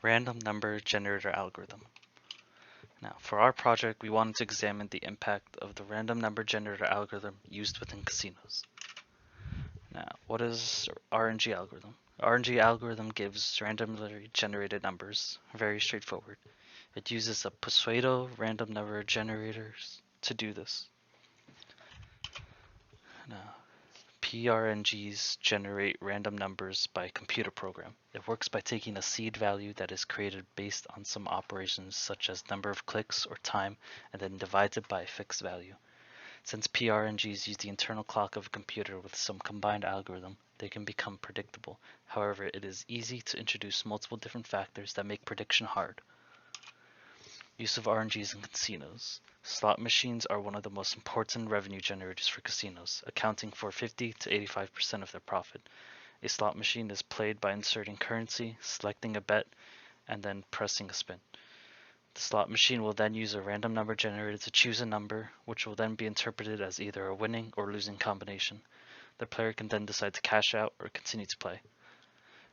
Random number generator algorithm. Now, for our project, we wanted to examine the impact of the random number generator algorithm used within casinos. Now, what is RNG algorithm? RNG algorithm gives randomly generated numbers. Very straightforward. It uses a pseudo random number generators to do this. Now, PRNGs generate random numbers by computer program. It works by taking a seed value that is created based on some operations such as number of clicks or time and then divides it by a fixed value. Since PRNGs use the internal clock of a computer with some combined algorithm, they can become predictable. However, it is easy to introduce multiple different factors that make prediction hard. Use of RNGs in casinos. Slot machines are one of the most important revenue generators for casinos, accounting for 50 to 85% of their profit. A slot machine is played by inserting currency, selecting a bet, and then pressing a spin. The slot machine will then use a random number generator to choose a number, which will then be interpreted as either a winning or losing combination. The player can then decide to cash out or continue to play.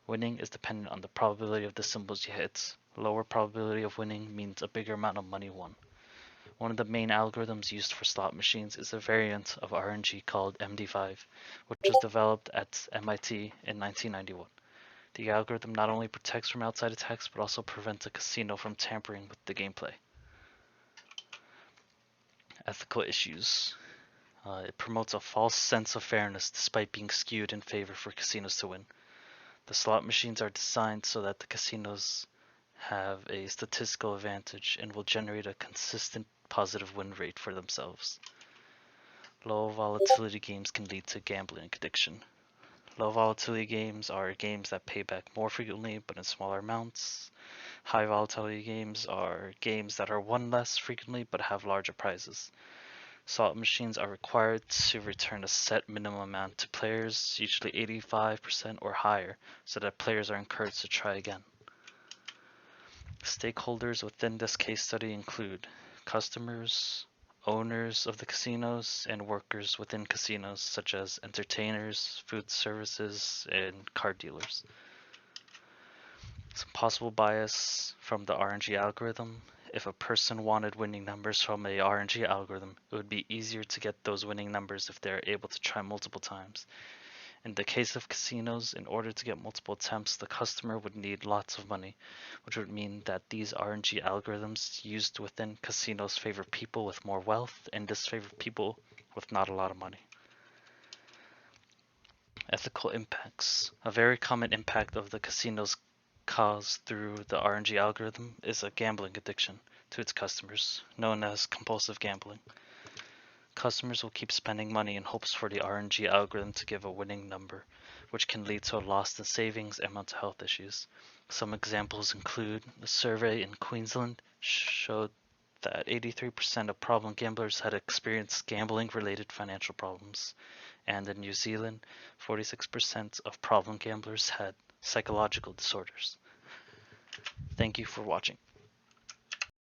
Winning is dependent on the probability of the symbols you hit. Lower probability of winning means a bigger amount of money won. One of the main algorithms used for slot machines is a variant of RNG called MD5, which was developed at MIT in 1991. The algorithm not only protects from outside attacks, but also prevents a casino from tampering with the gameplay. Ethical issues. It promotes a false sense of fairness despite being skewed in favor for casinos to win. The slot machines are designed so that the casinos have a statistical advantage and will generate a consistent positive win rate for themselves. Low volatility games can lead to gambling addiction. Low volatility games are games that pay back more frequently but in smaller amounts. High volatility games are games that are won less frequently but have larger prizes. Slot machines are required to return a set minimum amount to players, usually 85% or higher, so that players are encouraged to try again. Stakeholders within this case study include customers, owners of the casinos, and workers within casinos such as entertainers, food services, and card dealers. Some possible bias from the RNG algorithm. If a person wanted winning numbers from a RNG algorithm, it would be easier to get those winning numbers if they're able to try multiple times. In the case of casinos, in order to get multiple attempts, the customer would need lots of money, which would mean that these RNG algorithms used within casinos favor people with more wealth and disfavor people with not a lot of money. Ethical impacts. A very common impact of the casinos caused through the RNG algorithm is a gambling addiction to its customers, known as compulsive gambling. Customers will keep spending money in hopes for the RNG algorithm to give a winning number, which can lead to a loss in savings and mental health issues. Some examples include a survey in Queensland showed that 83% of problem gamblers had experienced gambling-related financial problems, and in New Zealand, 46% of problem gamblers had psychological disorders. Thank you for watching.